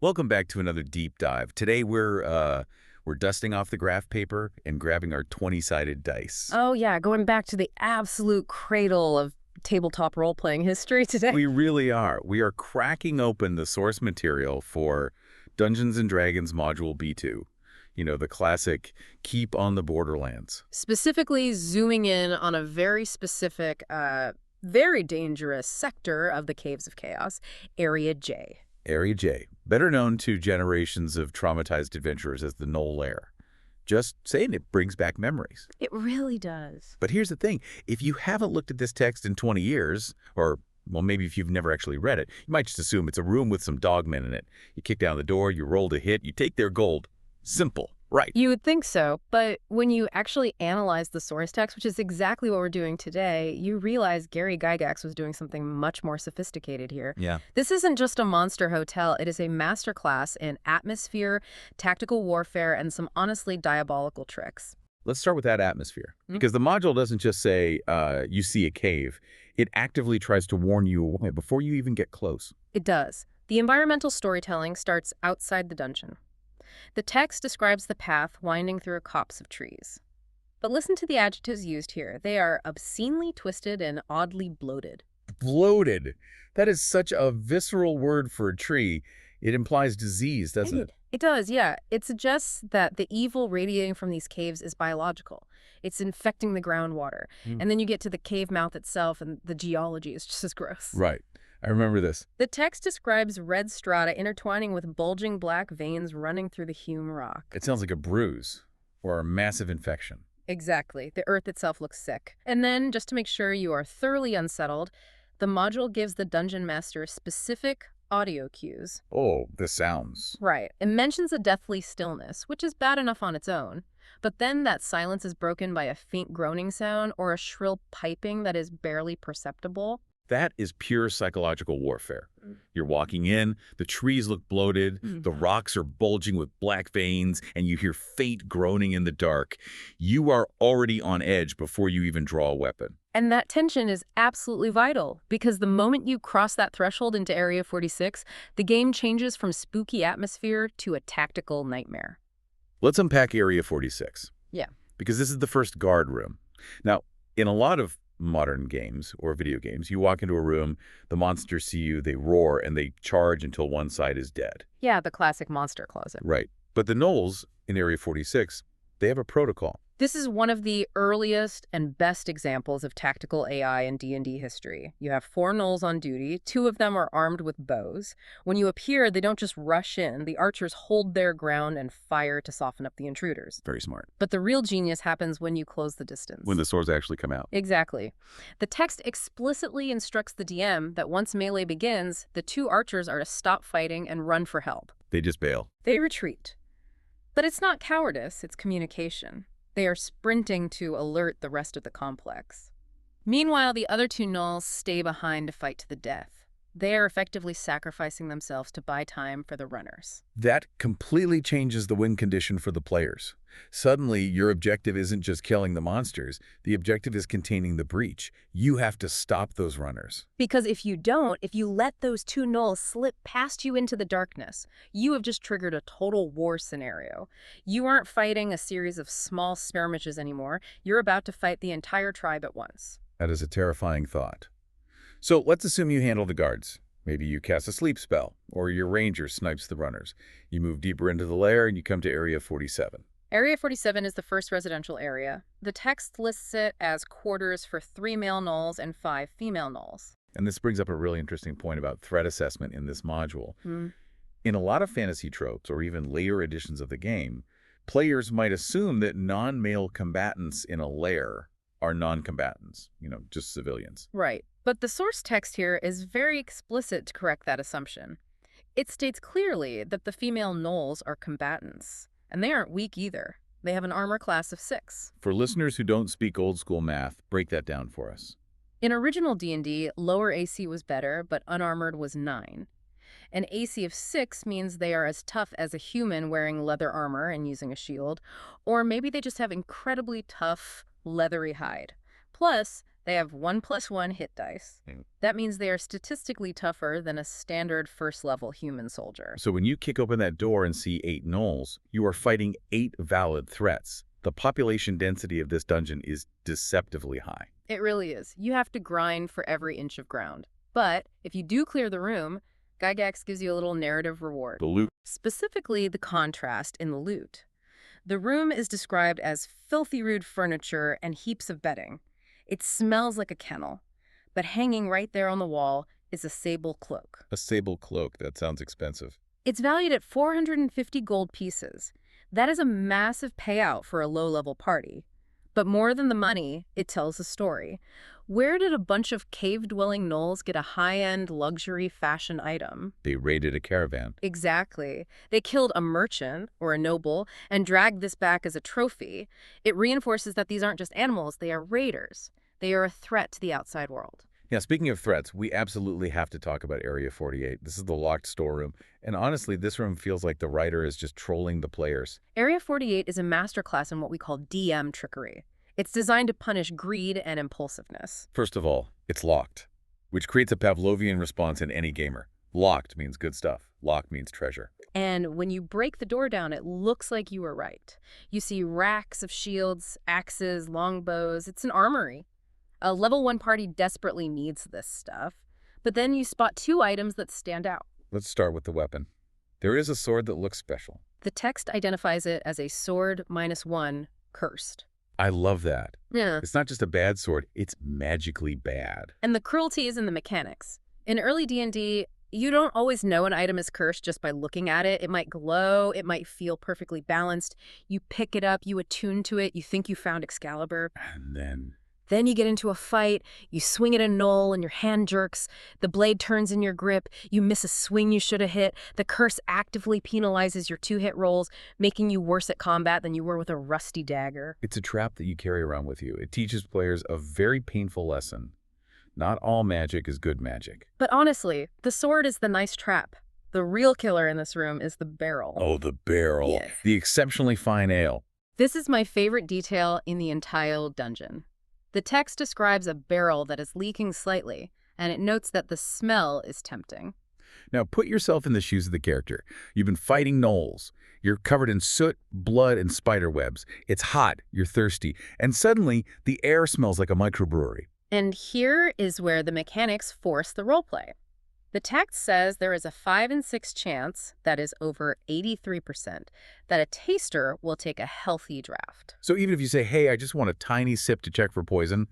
Welcome back to another deep dive. Today we're dusting off the graph paper and grabbing our 20-sided dice. Oh, yeah, going back to the absolute cradle of tabletop role-playing history today. We really are. We are cracking open the source material for Dungeons & Dragons Module B2. You know, the classic keep on the Borderlands. Specifically zooming in on a very specific, very dangerous sector of the Caves of Chaos, Area J. Area J, better known to generations of traumatized adventurers as the Gnoll lair. Just saying, it brings back memories. It really does. But here's the thing. If you haven't looked at this text in 20 years, or, well, maybe if you've never actually read it, you might just assume it's a room with some dogmen in it. You kick down the door, you roll to hit, you take their gold. Simple, right? You would think so, but when you actually analyze the source text, which is exactly what we're doing today, you realize Gary Gygax was doing something much more sophisticated here. Yeah. This isn't just a monster hotel. It is a masterclass in atmosphere, tactical warfare, and some honestly diabolical tricks. Let's start with that atmosphere. Because the module doesn't just say, you see a cave. It actively tries to warn you away before you even get close. It does. The environmental storytelling starts outside the dungeon. The text describes the path winding through a copse of trees. But listen to the adjectives used here. They are obscenely twisted and oddly bloated. Bloated. That is such a visceral word for a tree. It implies disease, doesn't it? It does, yeah. It suggests that the evil radiating from these caves is biological. It's infecting the groundwater. And then you get to the cave mouth itself, and the geology is just as gross. Right. I remember this. The text describes red strata intertwining with bulging black veins running through the hewn rock. It sounds like a bruise or a massive infection. Exactly. The earth itself looks sick. And then, just to make sure you are thoroughly unsettled, the module gives the dungeon master specific audio cues. Oh, the sounds. Right. It mentions a deathly stillness, which is bad enough on its own. But then that silence is broken by a faint groaning sound or a shrill piping that is barely perceptible. That is pure psychological warfare. You're walking in, the trees look bloated, the rocks are bulging with black veins, and you hear faint groaning in the dark. You are already on edge before you even draw a weapon. And that tension is absolutely vital, because the moment you cross that threshold into Area 46, the game changes from spooky atmosphere to a tactical nightmare. Let's unpack Area 46. Yeah. Because this is the first guard room. Now, in a lot of modern games or video games, you walk into a room, the monsters see you, they roar, and they charge until one side is dead. Yeah, the classic monster closet. Right. But the Gnolls in Area 46, they have a protocol. This is one of the earliest and best examples of tactical AI in D&D history. You have 4 Gnolls on duty. 2 of them are armed with bows. When you appear, they don't just rush in. The archers hold their ground and fire to soften up the intruders. Very smart. But the real genius happens when you close the distance. When the swords actually come out. Exactly. The text explicitly instructs the DM that once melee begins, the 2 archers are to stop fighting and run for help. They just bail. They retreat. But it's not cowardice, it's communication. They are sprinting to alert the rest of the complex. Meanwhile, the other 2 Gnolls stay behind to fight to the death. They are effectively sacrificing themselves to buy time for the runners. That completely changes the win condition for the players. Suddenly, your objective isn't just killing the monsters. The objective is containing the breach. You have to stop those runners. Because if you don't, if you let those 2 Gnolls slip past you into the darkness, you have just triggered a total war scenario. You aren't fighting a series of small skirmishes anymore. You're about to fight the entire tribe at once. That is a terrifying thought. So let's assume you handle the guards. Maybe you cast a sleep spell, or your ranger snipes the runners. You move deeper into the lair and you come to Area 47. Area 47 is the first residential area. The text lists it as quarters for 3 male Gnolls and 5 female Gnolls. And this brings up a really interesting point about threat assessment in this module. In a lot of fantasy tropes, or even later editions of the game, players might assume that non-male combatants in a lair are non-combatants, just civilians. Right. But the source text here is very explicit to correct that assumption. It states clearly that the female Gnolls are combatants. And they aren't weak either. They have an armor class of 6. For listeners who don't speak old-school math, break that down for us. In original D&D, lower AC was better, but unarmored was 9. An AC of 6 means they are as tough as a human wearing leather armor and using a shield, or maybe they just have incredibly tough, leathery hide. Plus, They have 1+1 hit dice. That means they are statistically tougher than a standard first-level human soldier. So when you kick open that door and see 8 gnolls, you are fighting 8 valid threats. The population density of this dungeon is deceptively high. It really is. You have to grind for every inch of ground. But if you do clear the room, Gygax gives you a little narrative reward. The loot. Specifically, the contrast in the loot. The room is described as filthy rude furniture and heaps of bedding. It smells like a kennel. But hanging right there on the wall is a sable cloak. A sable cloak. That sounds expensive. It's valued at 450 gold pieces. That is a massive payout for a low-level party. But more than the money, it tells a story. Where did a bunch of cave-dwelling gnolls get a high-end luxury fashion item? They raided a caravan. Exactly. They killed a merchant or a noble and dragged this back as a trophy. It reinforces that these aren't just animals, they are raiders. They are a threat to the outside world. Yeah, speaking of threats, we absolutely have to talk about Area 48. This is the locked storeroom. And honestly, this room feels like the writer is just trolling the players. Area 48 is a masterclass in what we call DM trickery. It's designed to punish greed and impulsiveness. First of all, it's locked, which creates a Pavlovian response in any gamer. Locked means good stuff. Locked means treasure. And when you break the door down, it looks like you were right. You see racks of shields, axes, longbows. It's an armory. A level 1 party desperately needs this stuff. But then you spot 2 items that stand out. Let's start with the weapon. There is a sword that looks special. The text identifies it as a sword -1, cursed. I love that. Yeah. It's not just a bad sword, it's magically bad. And the cruelty is in the mechanics. In early D&D, you don't always know an item is cursed just by looking at it. It might glow, it might feel perfectly balanced. You pick it up, you attune to it, you think you found Excalibur. And Then you get into a fight, you swing at a gnoll and your hand jerks, the blade turns in your grip, you miss a swing you should have hit, the curse actively penalizes your 2-hit rolls, making you worse at combat than you were with a rusty dagger. it's a trap that you carry around with you. It teaches players a very painful lesson. Not all magic is good magic. But honestly, the sword is the nice trap. The real killer in this room is the barrel. Oh, the barrel. Yes. The exceptionally fine ale. This is my favorite detail in the entire dungeon. The text describes a barrel that is leaking slightly, and it notes that the smell is tempting. Now put yourself in the shoes of the character. You've been fighting gnolls. You're covered in soot, blood, and spider webs. It's hot, you're thirsty, and suddenly the air smells like a microbrewery. And here is where the mechanics force the roleplay. The text says there is a 5 in 6 chance, that is over 83%, that a taster will take a healthy draft. So even if you say, hey, I just want a tiny sip to check for poison,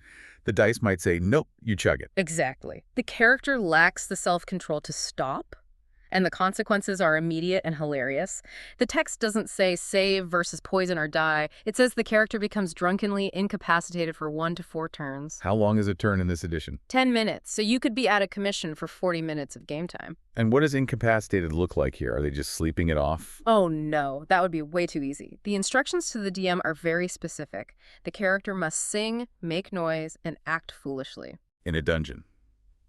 the dice might say, nope, you chug it. Exactly. The character lacks the self-control to stop, and the consequences are immediate and hilarious. The text doesn't say save versus poison or die. It says the character becomes drunkenly incapacitated for 1 to 4 turns. How long is a turn in this edition? 10 minutes, so you could be out of commission for 40 minutes of game time. And what does incapacitated look like here? Are they just sleeping it off? Oh no, that would be way too easy. The instructions to the DM are very specific. The character must sing, make noise, and act foolishly. In a dungeon,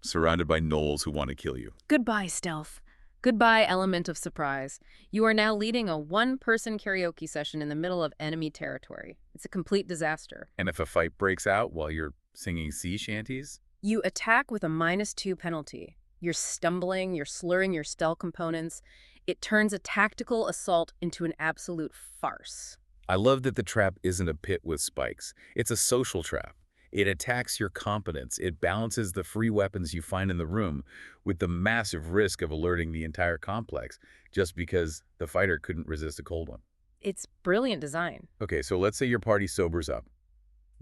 surrounded by gnolls who want to kill you. Goodbye, stealth. Goodbye, element of surprise. You are now leading a 1-person karaoke session in the middle of enemy territory. It's a complete disaster. And if a fight breaks out while you're singing sea shanties? You attack with a -2 penalty. You're stumbling, you're slurring your stealth components. It turns a tactical assault into an absolute farce. I love that the trap isn't a pit with spikes. It's a social trap. It attacks your competence. It balances the free weapons you find in the room with the massive risk of alerting the entire complex just because the fighter couldn't resist a cold one. It's brilliant design. Okay, so let's say your party sobers up.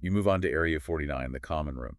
You move on to Area 49, the common room.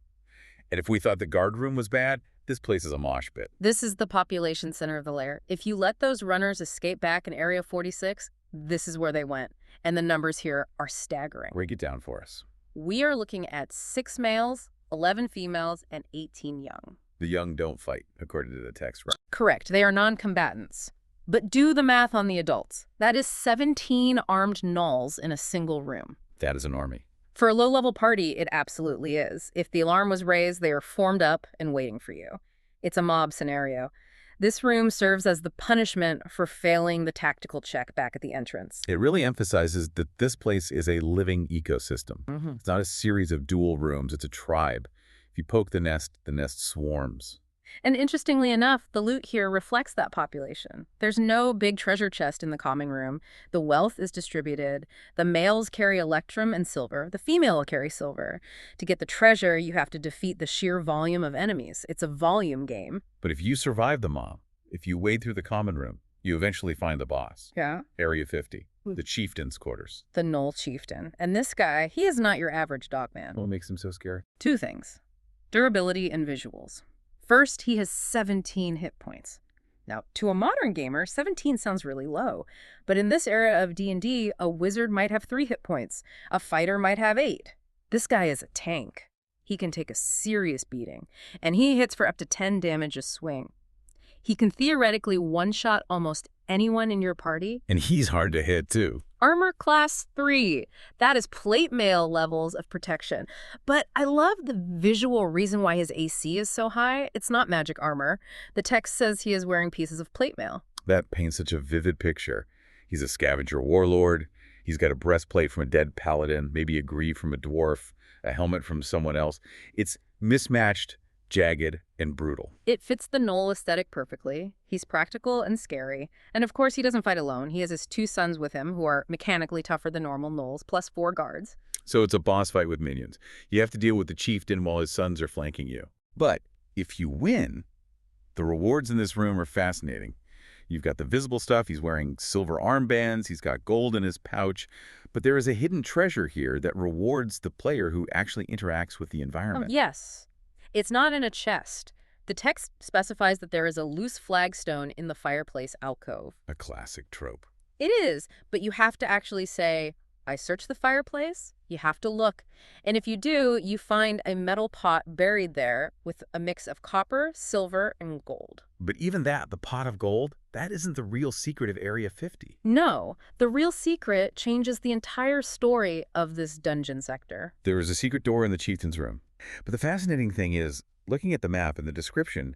And if we thought the guard room was bad, this place is a mosh pit. This is the population center of the lair. If you let those runners escape back in Area 46, this is where they went. And the numbers here are staggering. Break it down for us. We are looking at 6 males, 11 females, and 18 young. The young don't fight, according to the text, right? Correct. They are non-combatants. But do the math on the adults. That is 17 armed gnolls in a single room. That is an army. For a low-level party, it absolutely is. If the alarm was raised, they are formed up and waiting for you. It's a mob scenario. This room serves as the punishment for failing the tactical check back at the entrance. It really emphasizes that this place is a living ecosystem. It's not a series of dual rooms, it's a tribe. If you poke the nest swarms. And interestingly enough, the loot here reflects that population. There's no big treasure chest in the common room. The wealth is distributed. The males carry electrum and silver. The female will carry silver. To get the treasure, you have to defeat the sheer volume of enemies. It's a volume game. But if you survive the mob, if you wade through the common room, you eventually find the boss. Yeah. Area 50, the chieftain's quarters. The Gnoll chieftain. And this guy, he is not your average dogman. What makes him so scary? Two things: durability and visuals. First, he has 17 hit points. Now, to a modern gamer, 17 sounds really low. But in this era of D&D, a wizard might have 3 hit points. A fighter might have 8. This guy is a tank. He can take a serious beating. And he hits for up to 10 damage a swing. He can theoretically one-shot almost anyone in your party. And he's hard to hit, too. Armor class 3. That is plate mail levels of protection. But I love the visual reason why his AC is so high. It's not magic armor. The text says he is wearing pieces of plate mail. That paints such a vivid picture. He's a scavenger warlord. He's got a breastplate from a dead paladin, maybe a greave from a dwarf, a helmet from someone else. It's mismatched, jagged, and brutal. It fits the Gnoll aesthetic perfectly. He's practical and scary. And of course, he doesn't fight alone. He has his 2 sons with him who are mechanically tougher than normal Gnolls, plus 4 guards. So it's a boss fight with minions. You have to deal with the chieftain while his sons are flanking you. But if you win, the rewards in this room are fascinating. You've got the visible stuff. He's wearing silver armbands. He's got gold in his pouch. But there is a hidden treasure here that rewards the player who actually interacts with the environment. Oh, yes. It's not in a chest. The text specifies that there is a loose flagstone in the fireplace alcove. A classic trope. It is, but you have to actually say, I searched the fireplace. You have to look. And if you do, you find a metal pot buried there with a mix of copper, silver, and gold. But even that, the pot of gold, that isn't the real secret of Area 50. No, the real secret changes the entire story of this dungeon sector. There is a secret door in the chieftain's room. But the fascinating thing is, looking at the map and the description,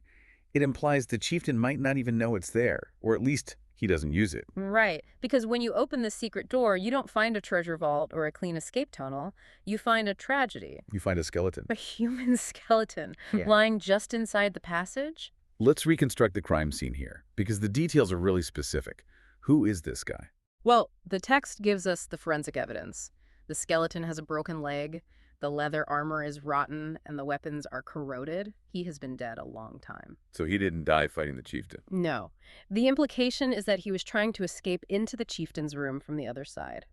it implies the chieftain might not even know it's there, or at least he doesn't use it. Right, because when you open the secret door, you don't find a treasure vault or a clean escape tunnel. You find a tragedy. You find a skeleton. A human skeleton lying just inside the passage? Let's reconstruct the crime scene here, because the details are really specific. Who is this guy? Well, the text gives us the forensic evidence. The skeleton has a broken leg, the leather armor is rotten, and the weapons are corroded. He has been dead a long time. So he didn't die fighting the chieftain? No. The implication is that he was trying to escape into the chieftain's room from the other side.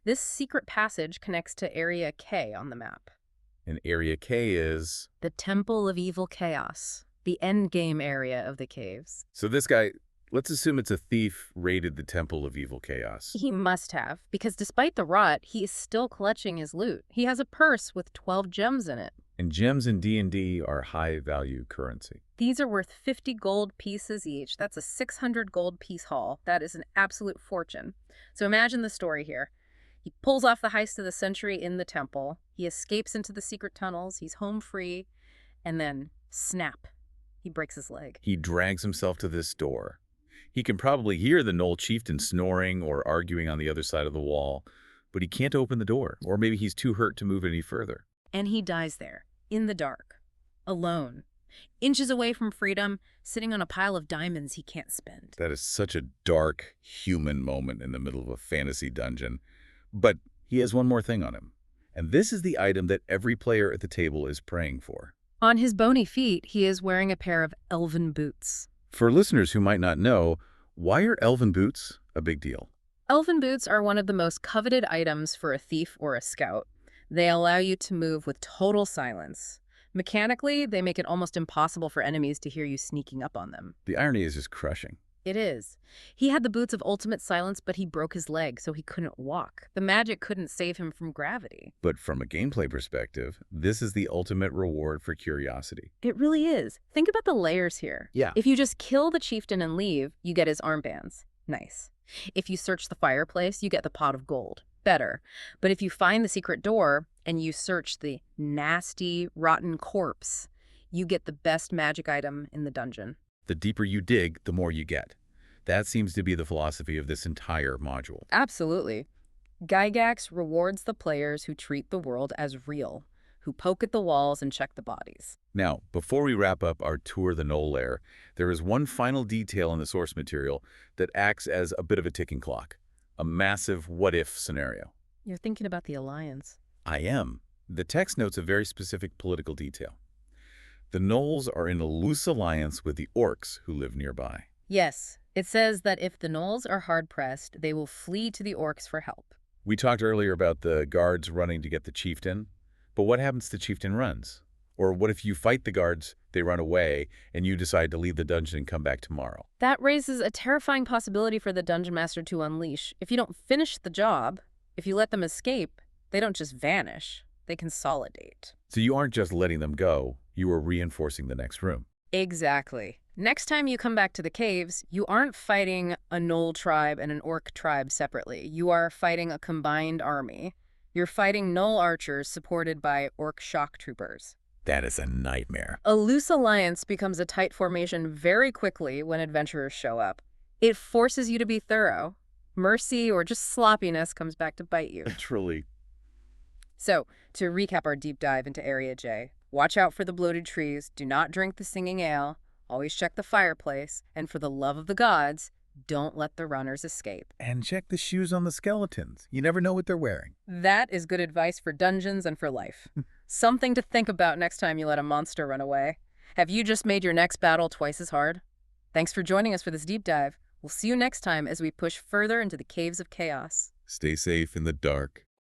This secret passage connects to Area K on the map. And Area K is? The Temple of Evil Chaos, the endgame area of the caves. So this guy, let's assume it's a thief, raided the Temple of Evil Chaos. He must have, because despite the rot, he is still clutching his loot. He has a purse with 12 gems in it. And gems in D&D are high-value currency. These are worth 50 gold pieces each. That's a 600 gold piece haul. That is an absolute fortune. So imagine the story here. He pulls off the heist of the century in the temple. He escapes into the secret tunnels. He's home free. And then, snap, he breaks his leg. He drags himself to this door. He can probably hear the Gnoll chieftain snoring or arguing on the other side of the wall, but he can't open the door, or maybe he's too hurt to move any further. And he dies there, in the dark, alone, inches away from freedom, sitting on a pile of diamonds he can't spend. That is such a dark, human moment in the middle of a fantasy dungeon. But he has one more thing on him, and this is the item that every player at the table is praying for. On his bony feet, he is wearing a pair of elven boots. For listeners who might not know, why are elven boots a big deal? Elven boots are one of the most coveted items for a thief or a scout. They allow you to move with total silence. Mechanically, they make it almost impossible for enemies to hear you sneaking up on them. The irony is just crushing. It is. He had the boots of ultimate silence, but he broke his leg, so he couldn't walk. The magic couldn't save him from gravity. But from a gameplay perspective, this is the ultimate reward for curiosity. It really is. Think about the layers here. Yeah. If you just kill the chieftain and leave, you get his armbands. Nice. If you search the fireplace, you get the pot of gold. Better. But if you find the secret door and you search the nasty, rotten corpse, you get the best magic item in the dungeon. The deeper you dig, the more you get. That seems to be the philosophy of this entire module. Absolutely. Gygax rewards the players who treat the world as real, who poke at the walls and check the bodies. Now, before we wrap up our tour of the Gnoll lair, there is one final detail in the source material that acts as a bit of a ticking clock. A massive what-if scenario. You're thinking about the Alliance. I am. The text notes a very specific political detail. The Gnolls are in a loose alliance with the orcs who live nearby. Yes, it says that if the Gnolls are hard-pressed, they will flee to the orcs for help. We talked earlier about the guards running to get the chieftain, but what happens if the chieftain runs? Or what if you fight the guards, they run away, and you decide to leave the dungeon and come back tomorrow? That raises a terrifying possibility for the Dungeon Master to unleash. If you don't finish the job, if you let them escape, they don't just vanish, they consolidate. So you aren't just letting them go, you are reinforcing the next room. Exactly. Next time you come back to the caves, you aren't fighting a Gnoll tribe and an orc tribe separately. You are fighting a combined army. You're fighting Gnoll archers supported by orc shock troopers. That is a nightmare. A loose alliance becomes a tight formation very quickly when adventurers show up. It forces you to be thorough. Mercy or just sloppiness comes back to bite you. Truly. So, to recap our deep dive into Area J, watch out for the bloated trees, do not drink the singing ale, always check the fireplace, and for the love of the gods, don't let the runners escape. And check the shoes on the skeletons. You never know what they're wearing. That is good advice for dungeons and for life. Something to think about next time you let a monster run away. Have you just made your next battle twice as hard? Thanks for joining us for this deep dive. We'll see you next time as we push further into the caves of chaos. Stay safe in the dark.